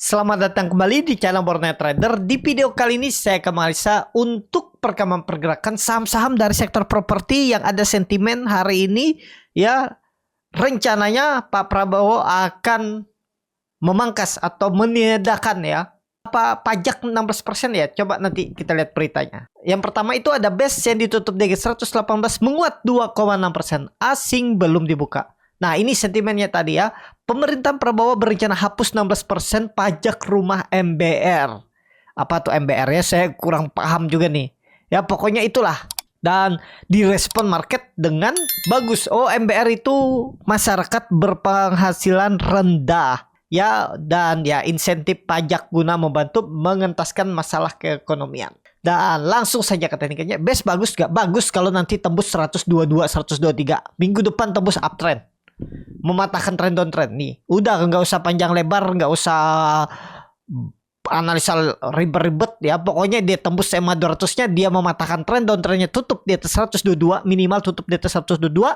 Selamat datang kembali di channel Borneo Trader. Di video kali ini saya akan menganalisa untuk perkembangan pergerakan saham-saham dari sektor properti yang ada sentimen hari ini. Ya, rencananya Pak Prabowo akan memangkas atau meniadakan pajak 16% ya. Coba nanti kita lihat beritanya. Yang pertama itu ada BES yang ditutup di 118 menguat 2,6%. Asing belum dibuka. Nah, ini sentimennya tadi ya. Pemerintahan Prabowo berencana hapus 16% pajak rumah MBR. Apa tuh MBR ya? Saya kurang paham juga nih. Ya, pokoknya itulah. Dan direspon market dengan bagus. Oh, MBR itu masyarakat berpenghasilan rendah. Ya, dan ya insentif pajak guna membantu mengentaskan masalah keekonomian. Dan langsung saja ke tekniknya. BES bagus gak? Bagus kalau nanti tembus 122, 123. Minggu depan tembus uptrend. Mematahkan trend on trend nih. Udah nggak usah panjang lebar, nggak usah analisa ribet-ribet ya. Pokoknya dia tembus EMA 200-nya, dia mematahkan trend on trendnya, tutup di atas 122, minimal tutup di atas 122,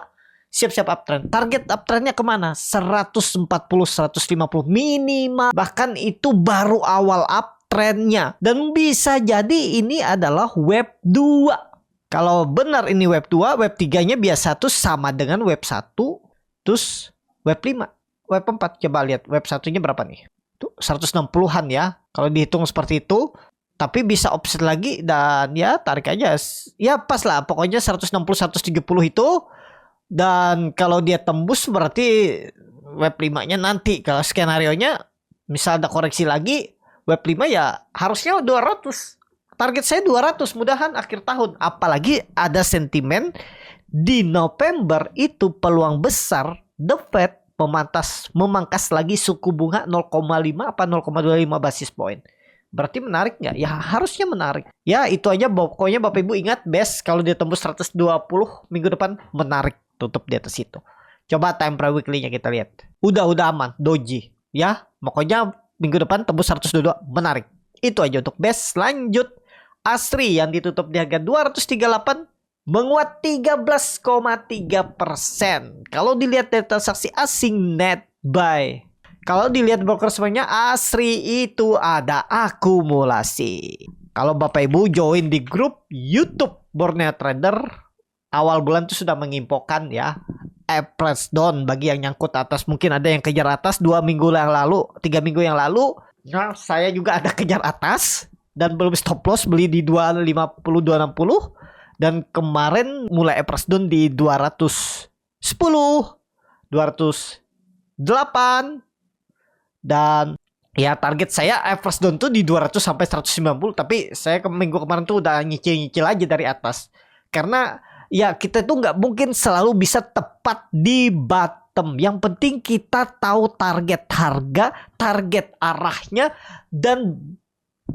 siap-siap uptrend. Target uptrendnya kemana? 140, 150 minimal. Bahkan itu baru awal uptrendnya. Dan bisa jadi ini adalah wave 2. Kalau benar ini wave 2, wave 3-nya biasa tuh sama dengan wave 1. Terus web 5, web 4 coba lihat web satunya berapa nih? Tuh 160-an ya. Kalau dihitung seperti itu, tapi bisa offset lagi dan ya tarik aja. Ya pas lah, pokoknya 160 130 itu. Dan kalau dia tembus berarti web 5-nya nanti. Kalau skenario-nya misal ada koreksi lagi, web 5 ya harusnya 200. Target saya 200 mudahan akhir tahun. Apalagi ada sentimen di November itu peluang besar The Fed memangkas lagi suku bunga 0,5 apa 0,25 basis point. Berarti menarik nggak? Ya harusnya menarik. Ya itu aja pokoknya Bapak Ibu ingat BES kalau dia tembus 120 minggu depan menarik tutup di atas itu. Coba time frame weekly-nya kita lihat. Udah aman doji ya. Pokoknya minggu depan tembus 122 menarik. Itu aja untuk BES. Lanjut ASRI yang ditutup di harga 238 menguat 13,3%. Kalau dilihat dari transaksi asing net buy. Kalau dilihat broker semuanya ASRI itu ada akumulasi. Kalau Bapak Ibu join di grup YouTube Borneo Trader, awal bulan itu sudah menginfokan ya. Average down bagi yang nyangkut atas. Mungkin ada yang kejar atas 2 minggu yang lalu, 3 minggu yang lalu. Nah, saya juga ada kejar atas dan belum stop loss beli di 250, 260. Dan kemarin mulai average down di 210, 208. Dan ya target saya average down tuh di 200 sampai 190. Tapi saya minggu kemarin tuh udah nyicil-nyicil aja dari atas. Karena ya kita tuh nggak mungkin selalu bisa tepat di bottom. Yang penting kita tahu target harga, target arahnya, dan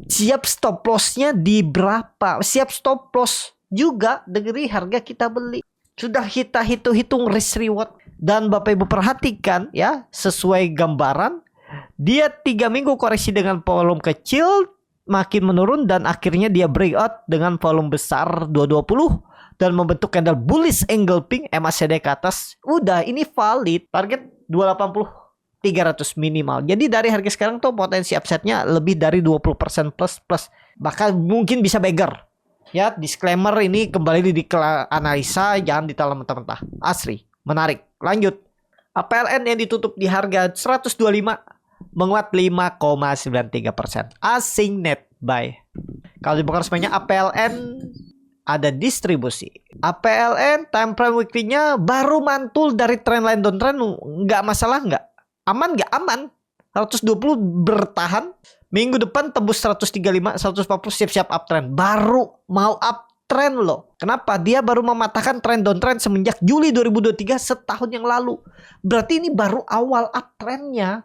siap stop lossnya di berapa. Siap stop loss juga dari harga kita beli. Sudah kita hitung risk reward. Dan Bapak Ibu perhatikan ya, sesuai gambaran, dia 3 minggu koreksi dengan volume kecil, makin menurun dan akhirnya dia breakout dengan volume besar 220 dan membentuk candle bullish engulfing MACD ke atas. Udah ini valid. Target 280, 300 minimal. Jadi dari harga sekarang tuh potensi upside-nya lebih dari 20% plus. Bahkan mungkin bisa beggar. Ya, disclaimer ini kembali di analisa, jangan ditelan mentah-mentah. ASRI, menarik. Lanjut. APLN yang ditutup di harga 125 menguat 5,93%. Asing net buy. Kalau dibuka semuanya APLN ada distribusi. APLN time frame weekly-nya baru mantul dari trend line downtrend, nggak masalah nggak? Aman nggak? Aman. 120 bertahan. Minggu depan tembus 135, 140 siap-siap uptrend. Baru mau uptrend loh. Kenapa? Dia baru mematahkan trend downtrend semenjak Juli 2023 setahun yang lalu. Berarti ini baru awal uptrendnya.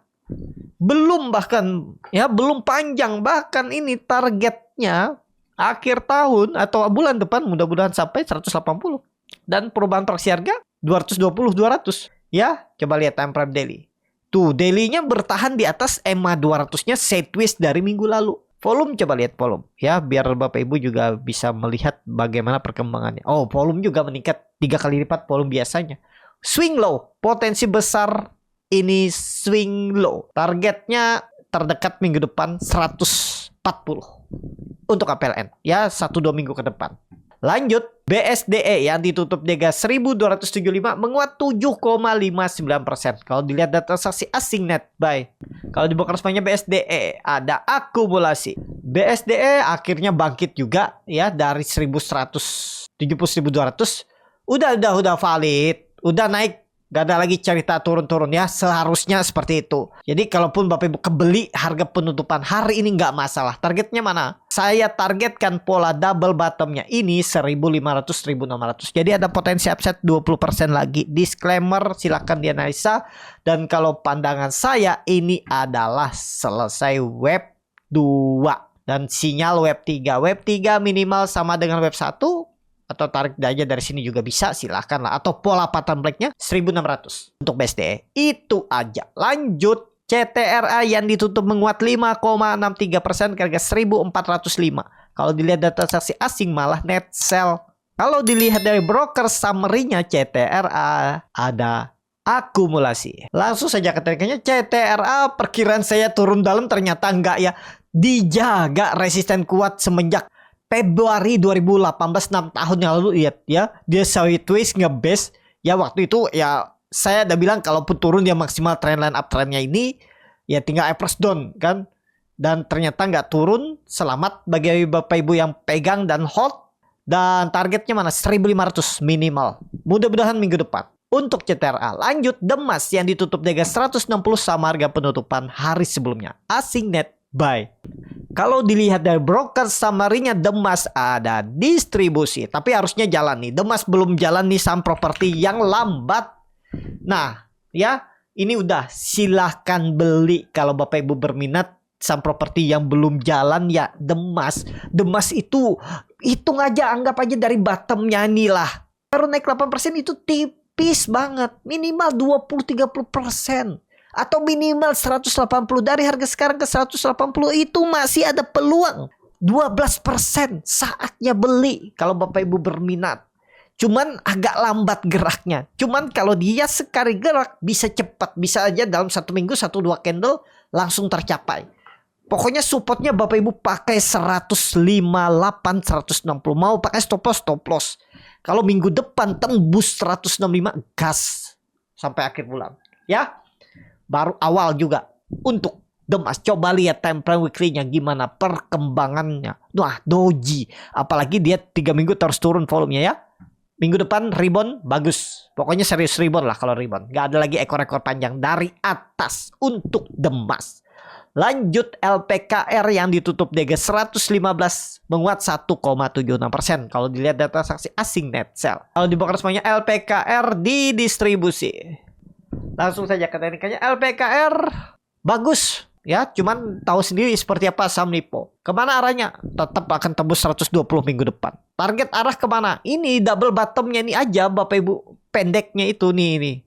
Belum bahkan ya, belum panjang. Bahkan ini targetnya akhir tahun atau bulan depan mudah-mudahan sampai 180. Dan perubahan proxy harga 220, 200. Ya, coba lihat time frame daily. Tuh, daily-nya bertahan di atas EMA 200-nya sideways dari minggu lalu. Volume, coba lihat volume. Ya, biar Bapak Ibu juga bisa melihat bagaimana perkembangannya. Oh, volume juga meningkat 3 kali lipat volume biasanya. Swing low, potensi besar ini swing low. Targetnya terdekat minggu depan 140 untuk KPLN ya, 1-2 minggu ke depan. Lanjut, BSDE yang ditutup di harga 1275 menguat 7,59%. Kalau dilihat data transaksi asing net buy, kalau di broker semuanya BSDE ada akumulasi. BSDE akhirnya bangkit juga ya dari 1170 1200. Udah valid, udah naik. Gak ada lagi cerita turun-turun ya, seharusnya seperti itu. Jadi kalaupun Bapak Ibu kebeli harga penutupan hari ini nggak masalah. Targetnya mana? Saya targetkan pola double bottomnya ini 1500-1600. Jadi ada potensi upside 20% lagi. Disclaimer silakan dianalisa. Dan kalau pandangan saya ini adalah selesai web 2 dan sinyal web 3. Web 3 minimal sama dengan web 1. Atau tarik aja dari sini juga bisa, silahkan lah. Atau pola pattern blacknya 1600 untuk BSDE. Itu aja. Lanjut, CTRA yang ditutup menguat 5,63% ke harga 1405. Kalau dilihat data transaksi asing malah net sell. Kalau dilihat dari broker summary-nya CTRA ada akumulasi. Langsung saja ketikanya CTRA, perkiraan saya turun dalam ternyata enggak ya. Dijaga resisten kuat semenjak Februari 2018, 6 tahun yang lalu. Lihat ya, dia sideways nge-base ya, waktu itu ya saya udah bilang kalaupun turun dia maksimal trendline uptrendnya ini ya tinggal average down kan, dan ternyata nggak turun. Selamat bagi Bapak Ibu yang pegang dan hold, dan targetnya mana 1500 minimal, mudah-mudahan minggu depan untuk CTRA. Lanjut, Demas yang ditutup di harga 160 sama harga penutupan hari sebelumnya, asing net buy. Kalau dilihat dari broker summary-nya Demas ada distribusi, tapi harusnya jalan nih. Demas belum jalan nih, saham properti yang lambat. Nah, ya, ini udah silahkan beli kalau Bapak Ibu berminat saham properti yang belum jalan ya Demas. Demas itu hitung aja, anggap aja dari bottomnya nih lah. Baru naik 8% itu tipis banget, minimal 20-30%. Atau minimal 180. Dari harga sekarang ke 180 itu masih ada peluang 12%. Saatnya beli kalau Bapak Ibu berminat. Cuman agak lambat geraknya. Cuman kalau dia sekali gerak bisa cepat. Bisa aja dalam 1 minggu 1-2 candle langsung tercapai. Pokoknya supportnya Bapak Ibu pakai 158, 160. Mau pakai stop loss. Kalau minggu depan tembus 165, gas sampai akhir bulan ya. Baru awal juga untuk Demas. Coba lihat time frame weekly-nya gimana perkembangannya. Wah, doji. Apalagi dia 3 minggu terus turun volumenya ya. Minggu depan rebound bagus. Pokoknya serius rebound lah kalau rebound. Gak ada lagi ekor-ekor panjang dari atas untuk Demas. Lanjut, LPKR yang ditutup di harga 115 menguat 1,76%. Kalau dilihat data transaksi asing net sell. Kalau dibongkar semuanya LPKR didistribusi. Langsung saja ke teknikanya. LPKR bagus ya, cuman tahu sendiri seperti apa saham Nipo. Kemana arahnya? Tetap akan tembus 120 minggu depan. Target arah kemana? Ini double bottomnya ini aja Bapak Ibu. Pendeknya itu nih.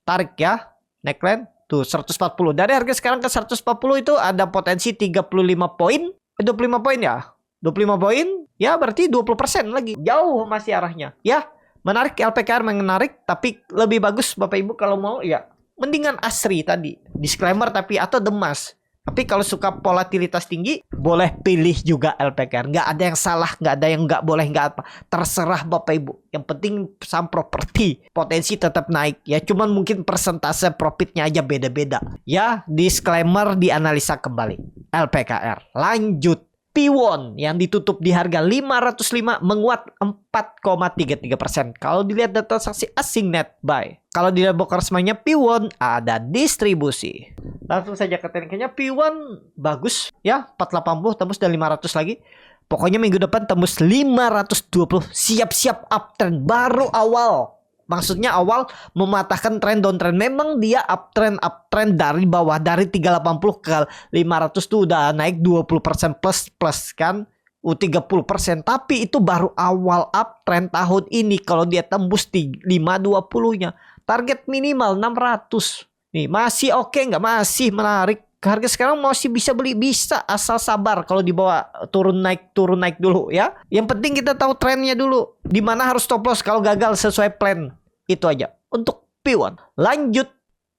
Tarik ya, neckline tuh 140. Dari harga sekarang ke 140 itu ada potensi 35 poin. 25 poin ya, 25 poin ya, berarti 20% lagi. Jauh masih arahnya ya. Menarik, LPKR menarik, tapi lebih bagus Bapak Ibu kalau mau ya mendingan Asri tadi, disclaimer, tapi atau Demas. Tapi kalau suka volatilitas tinggi, boleh pilih juga LPKR. Nggak ada yang salah, nggak ada yang nggak boleh, nggak apa. Terserah Bapak Ibu. Yang penting saham properti potensi tetap naik ya. Cuman mungkin persentase profitnya aja beda-beda. Ya, disclaimer dianalisa kembali. LPKR. Lanjut. Piwon yang ditutup di harga 505 menguat 4,33%. Kalau dilihat data transaksi asing net buy. Kalau dilihat broker semuanya Piwon ada distribusi. Langsung saja ke tekniknya. Piwon bagus ya, 480 tembus dan 500 lagi. Pokoknya minggu depan tembus 520. Siap-siap uptrend baru awal. Maksudnya awal mematahkan tren downtrend. Memang dia uptrend dari bawah, dari 380 ke 500 tuh udah naik 20% plus kan. 30%, tapi itu baru awal uptrend tahun ini. Kalau dia tembus di 520-nya, target minimal 600. Nih, masih oke nggak? Masih menarik. Harga sekarang masih bisa beli, bisa, asal sabar. Kalau dibawa turun naik dulu ya. Yang penting kita tahu trennya dulu. Di mana harus stop loss kalau gagal sesuai plan. Itu aja untuk Piwon. Lanjut,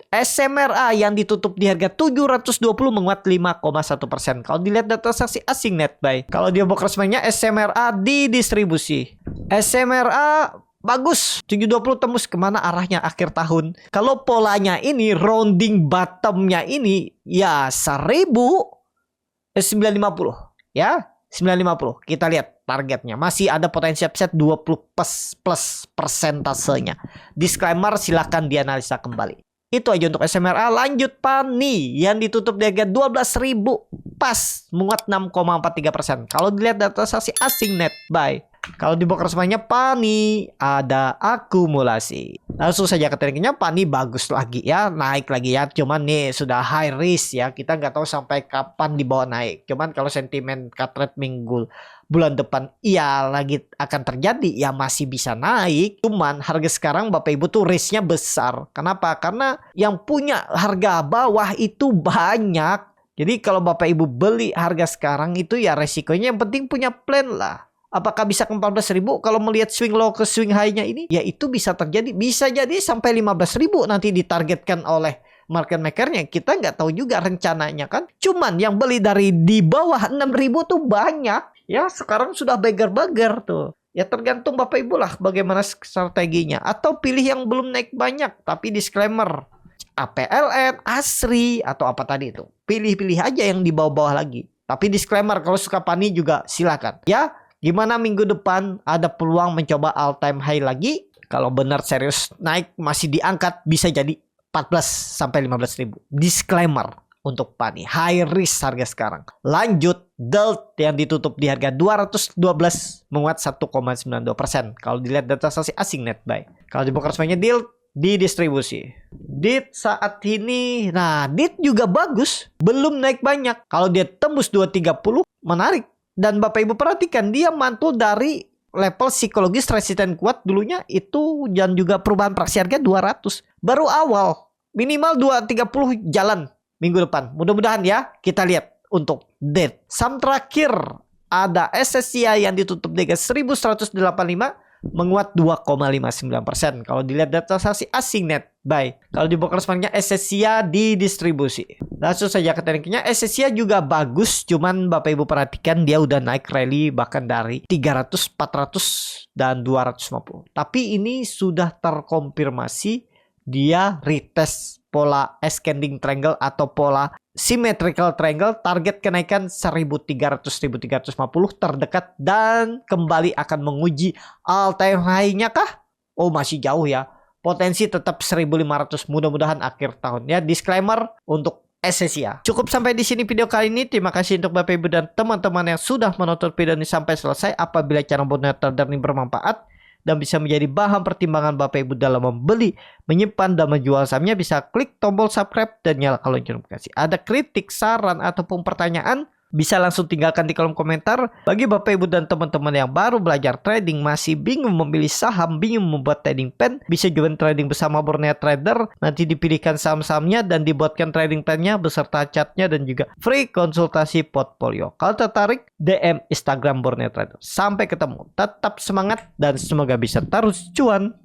SMRA yang ditutup di harga 720 menguat 5,1%. Kalau dilihat data transaksi asing net buy. Kalau dia bokersmennya SMRA didistribusi. SMRA bagus, 720 tembus kemana arahnya akhir tahun. Kalau polanya ini rounding bottomnya ini ya 950 ya 950. Kita lihat targetnya masih ada potensi upside 20 plus persentasenya. Disclaimer silakan dianalisa kembali. Itu aja untuk SMRA. Lanjut PANI yang ditutup di harga 12.000 pas menguat 6,43%. Kalau dilihat data transaksi asing net buy. Kalau di bokersmennya PANI ada akumulasi. Langsung saja ke tekniknya, PANI bagus lagi ya, naik lagi ya. Cuman nih sudah high risk ya. Kita nggak tahu sampai kapan dibawa naik. Cuman kalau sentimen cut rate minggu bulan depan iya lagi akan terjadi ya masih bisa naik. Cuman harga sekarang Bapak Ibu tuh risknya besar. Kenapa? Karena yang punya harga bawah itu banyak. Jadi kalau Bapak Ibu beli harga sekarang itu ya resikonya yang penting punya plan lah. Apakah bisa ke 14.000? Kalau melihat swing low ke swing high-nya ini, ya itu bisa terjadi. Bisa jadi sampai 15.000 nanti ditargetkan oleh market maker-nya. Kita nggak tahu juga rencananya kan. Cuman yang beli dari di bawah 6.000 tuh banyak. Ya sekarang sudah beggar-beggar tuh. Ya tergantung Bapak Ibu lah bagaimana strateginya. Atau pilih yang belum naik banyak. Tapi disclaimer. APLN, ASRI, atau apa tadi itu. Pilih-pilih aja yang di bawah-bawah lagi. Tapi disclaimer kalau suka PANI juga silakan. Ya. Gimana minggu depan ada peluang mencoba all time high lagi? Kalau benar serius naik masih diangkat bisa jadi 14 sampai 15.000. Disclaimer untuk PANI. High risk harga sekarang. Lanjut DELT yang ditutup di harga 212 menguat 1,92%. Kalau dilihat data transaksi asing net buy. Kalau di bokersmennya DELT didistribusi. DIT saat ini, nah DIT juga bagus. Belum naik banyak. Kalau dia tembus 230 menarik. Dan Bapak Ibu perhatikan dia mantul dari level psikologis resisten kuat dulunya itu dan juga perubahan praksi harga 200. Baru awal minimal 230 jalan minggu depan. Mudah-mudahan ya kita lihat untuk DET. Saham terakhir ada SSCI yang ditutup di 1185 menguat 2,59%. Kalau dilihat data transaksi asing net buy. Kalau di bokersmennya SSCI didistribusi. Langsung saja ke tekniknya. SSCI juga bagus. Cuman Bapak Ibu perhatikan dia udah naik rally bahkan dari 300, 400 dan 250. Tapi ini sudah terkonfirmasi dia retest pola ascending triangle atau pola symmetrical triangle. Target kenaikan 1300-1350 terdekat dan kembali akan menguji all time high-nya kah? Oh masih jauh ya. Potensi tetap 1500 mudah-mudahan akhir tahun ya. Disclaimer untuk SSCI. Cukup sampai di sini video kali ini. Terima kasih untuk Bapak Ibu dan teman-teman yang sudah menonton video ini sampai selesai. Apabila channel Borneo Trader ini bermanfaat dan bisa menjadi bahan pertimbangan Bapak Ibu dalam membeli, menyimpan, dan menjual sahamnya, bisa klik tombol subscribe dan nyalakan lonceng notifikasi. Ada kritik, saran, ataupun pertanyaan, bisa langsung tinggalkan di kolom komentar. Bagi Bapak Ibu dan teman-teman yang baru belajar trading, masih bingung memilih saham, bingung membuat trading plan, bisa join trading bersama Borneo Trader. Nanti dipilihkan saham-sahamnya dan dibuatkan trading plan-nya beserta chartnya dan juga free konsultasi portfolio. Kalau tertarik, DM Instagram Borneo Trader. Sampai ketemu. Tetap semangat dan semoga bisa terus cuan.